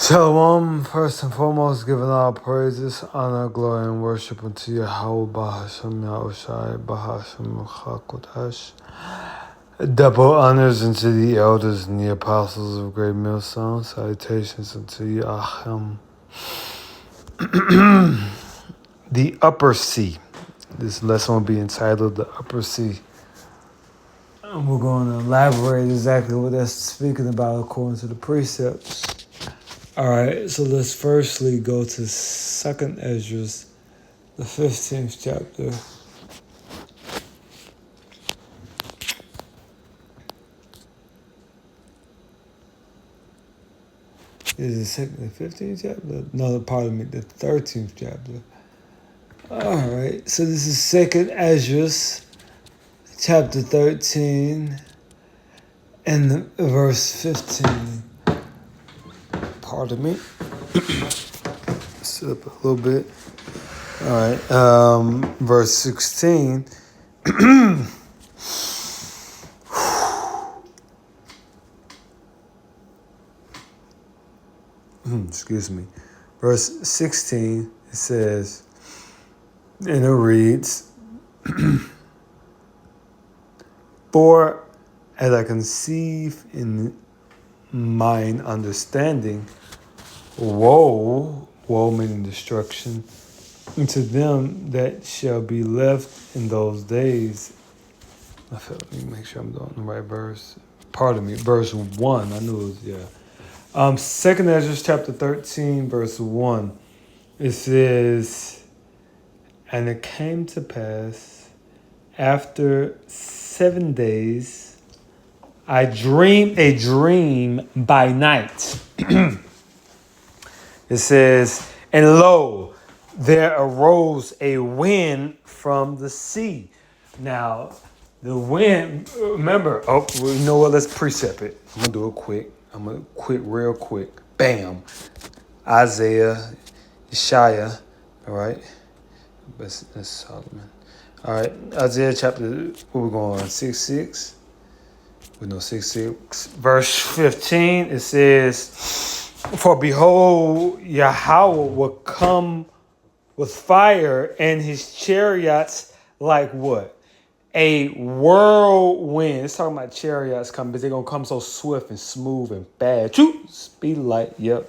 Shalom, first and foremost, giving all praises, honor, glory, and worship unto Yahweh, Bahashem, Yahushai, Bahashem, Chakodash. Double honors unto the elders and the apostles of Great Millstone. Salutations unto Yahweh. The Upper Sea. This lesson will be entitled The Upper Sea. And we're going to elaborate exactly what that's speaking about according to the precepts. All right, so let's firstly go to 2nd Ezra, the 15th chapter. Is it the 15th chapter? No, pardon me, the 13th chapter. All right, so this is 2nd Ezra, chapter 13, and verse 15. Pardon me. Sit up a little bit. All right, verse 16. Excuse me. Verse 16, it says, and it reads, For as I conceive in mine understanding, woe meaning destruction, to them that shall be left in those days. Let me make sure I'm doing the right verse. Pardon me, verse 1. I knew it was, yeah. 2nd Ezra chapter 13, verse 1. It says, and it came to pass after 7 days, I dreamed a dream by night. It says, and lo, there arose a wind from the sea. Now, the wind, remember, you know what? Let's precept it. I'm going to do it quick. I'm going to quit real quick. Bam. Isaiah, Yeshaya, all right? That's Solomon. All right, Isaiah chapter, where we going on? 6:6. We know 6:6. Verse 15, it says, for behold, Yahweh will come with fire and his chariots like what? A whirlwind. It's talking about chariots coming, but they're going to come so swift and smooth and fast. Speed light, yep.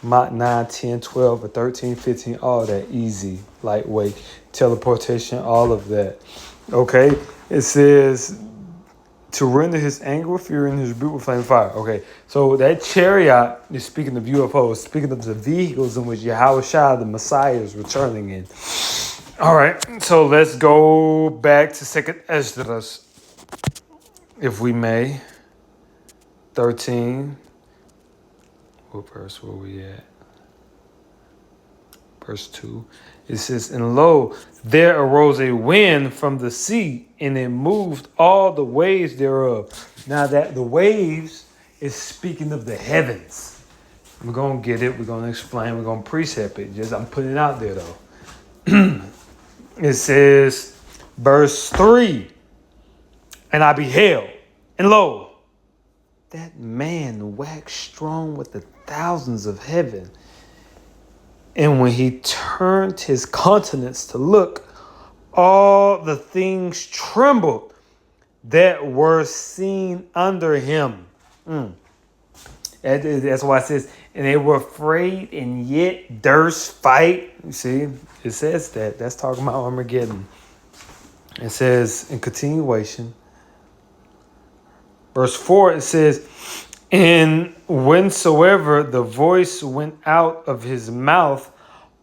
Mach 9, 10, 12, or 13, 15, all that easy, lightweight, teleportation, all of that. Okay, it says to render his anger with fury and his rebuke with flame fire. Okay, so that chariot is speaking of UFOs, speaking of the vehicles in which Yahweh Shah, the Messiah, is returning in. All right, so let's go back to 2nd Ezra, if we may. 13. What verse were we at? Verse 2. It says, and lo, there arose a wind from the sea, and it moved all the waves thereof. Now that the waves is speaking of the heavens. We're going to get it. We're going to explain. We're going to precept it. Just I'm putting it out there, though. It says, verse 3, and I beheld, and lo, that man waxed strong with the thousands of heaven. And when he turned his countenance to look, all the things trembled that were seen under him. That's why it says, and they were afraid and yet durst fight. You see, it says that. That's talking about Armageddon. It says in continuation, verse 4, it says, and whensoever the voice went out of his mouth,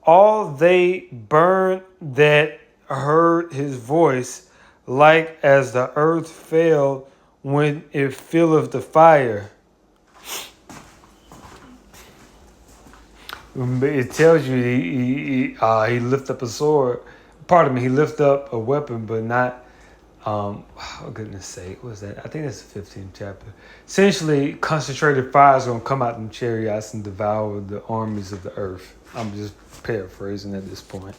all they burned that heard his voice, like as the earth fell when it filleth the fire. It tells you he lift up a sword. Pardon me, he lift up a weapon, but not. Oh goodness sake, what was that? I think that's the 15th chapter. Essentially, concentrated fire is going to come out in chariots and devour the armies of the earth. I'm just paraphrasing at this point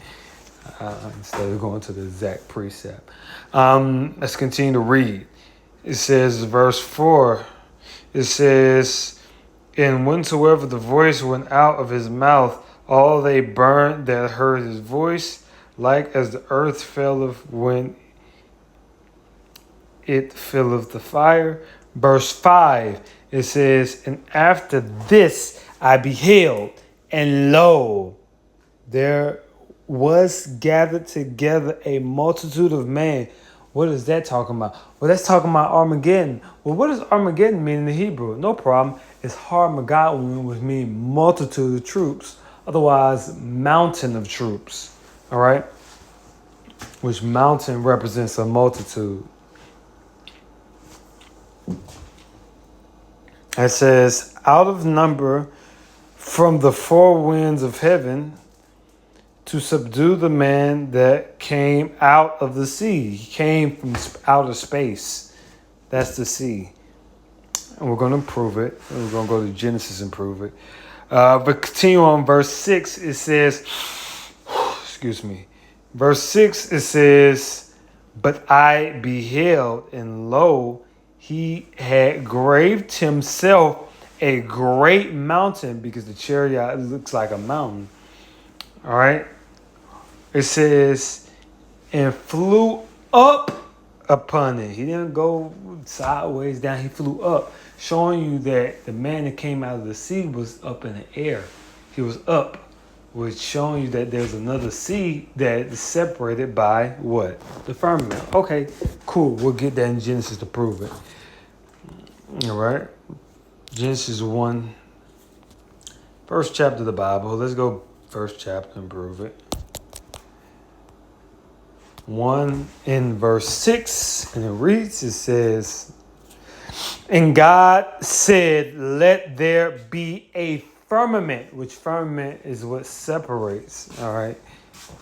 instead of going to the exact precept. Let's continue to read. It says, verse 4. It says, And whensoever the voice went out of his mouth, all they burned that heard his voice, like as the earth filleth when it filleth the fire. Verse 5, it says, and after this I beheld, and lo, there was gathered together a multitude of men. What is that talking about? Well, that's talking about Armageddon. Well, what does Armageddon mean in the Hebrew? No problem. It's Harmageddon, which means multitude of troops. Otherwise, mountain of troops. All right? Which mountain represents a multitude. It says, out of number from the four winds of heaven to subdue the man that came out of the sea. He came from outer space. That's the sea. And we're going to prove it. We're going to go to Genesis and prove it. But continue on verse 6. It says, excuse me. Verse 6, it says, but I beheld, and lo, he had graved himself a great mountain, because the chariot looks like a mountain. All right. It says, and flew up upon it. He didn't go sideways down. He flew up, showing you that the man that came out of the sea was up in the air. He was up, which showing you that there's another sea that is separated by what? The firmament. Okay, cool. We'll get that in Genesis to prove it. All right. Genesis 1, first chapter of the Bible. Let's go first chapter and prove it. 1 in verse 6, and it reads, it says, and God said, let there be a firmament, which firmament is what separates, all right?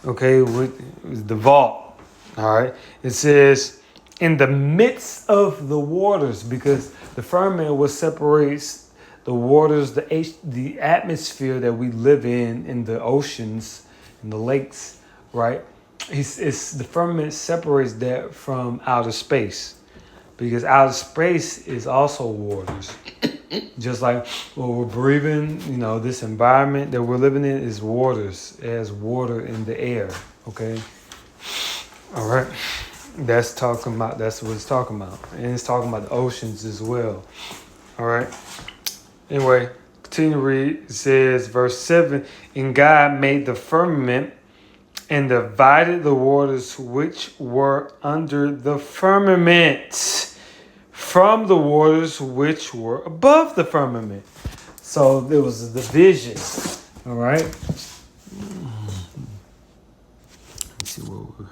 Okay, with the vault, all right? It says, in the midst of the waters, because the firmament what separates the waters, the atmosphere that we live in the oceans, in the lakes, right? It's the firmament separates that from outer space, because outer space is also waters. Just like what we're breathing, this environment that we're living in is waters. It has water in the air. Okay. All right. That's what it's talking about. And it's talking about the oceans as well. All right. Anyway, continue to read. It says, verse 7, and God made the firmament and divided the waters which were under the firmament from the waters which were above the firmament. So there was a division. All right. Let's see what we're...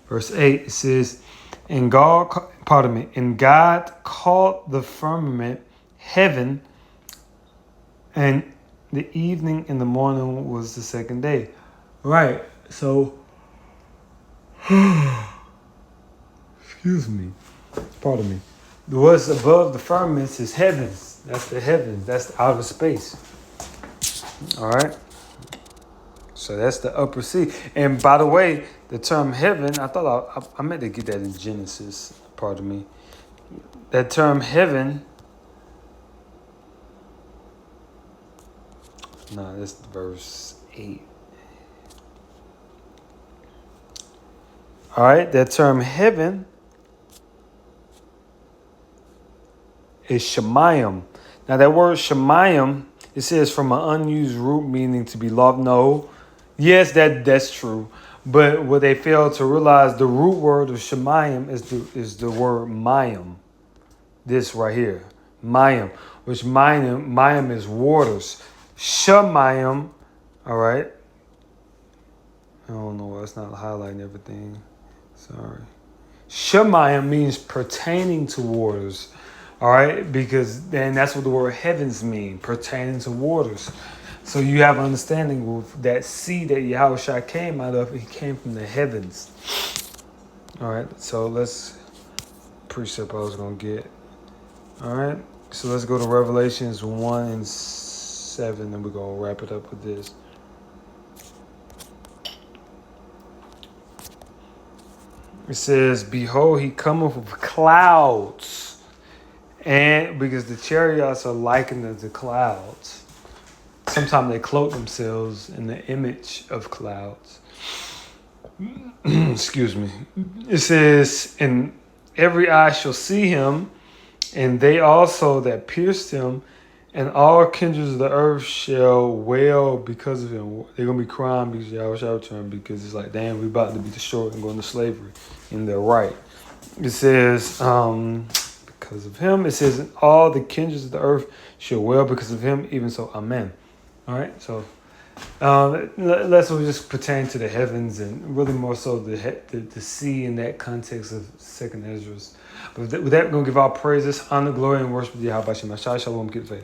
Verse 8, it says, and God called the firmament heaven, and the evening and the morning was the second day. Right. So, excuse me. Pardon me. What's above the firmaments is heavens. That's the heavens. That's the outer space. All right. So that's the upper sea. And by the way, the term heaven, I thought I meant to get that in Genesis. Pardon me. That term heaven. No, that's verse 8. All right, that term heaven is Shemayim. Now that word Shemayim, it says from an unused root meaning to be loved. No, yes, that's true. But what they fail to realize, the root word of Shemayim is the word Mayim. This right here, Mayim, which Mayim is waters. Shemayim, all right. I don't know why it's not highlighting everything. Sorry. Shemayim means pertaining to waters, all right, because then that's what the word heavens mean, pertaining to waters. So you have understanding with that sea that Yahushua came out of. He came from the heavens. All right, so let's precept I was gonna get. All right, so let's go to Revelations 1 and 7, and we're gonna wrap it up with this. It says, behold, he cometh with clouds, And because the chariots are likened unto clouds, sometimes they cloak themselves in the image of clouds. Excuse me. It says, and every eye shall see him, and they also that pierced him, and all kindreds of the earth shall wail because of him. They're going to be crying because Yahweh shall return, because it's like, damn, we about to be destroyed and go into slavery. And they're right. It says, because of him, it says, and all the kindreds of the earth shall wail because of him, even so, amen. All right, so let's just pertain to the heavens, and really more so the sea in that context of Second Ezra. But with that, we're going to give our praises, honor, glory, and worship to Yahweh Shem. Shalom, get faith.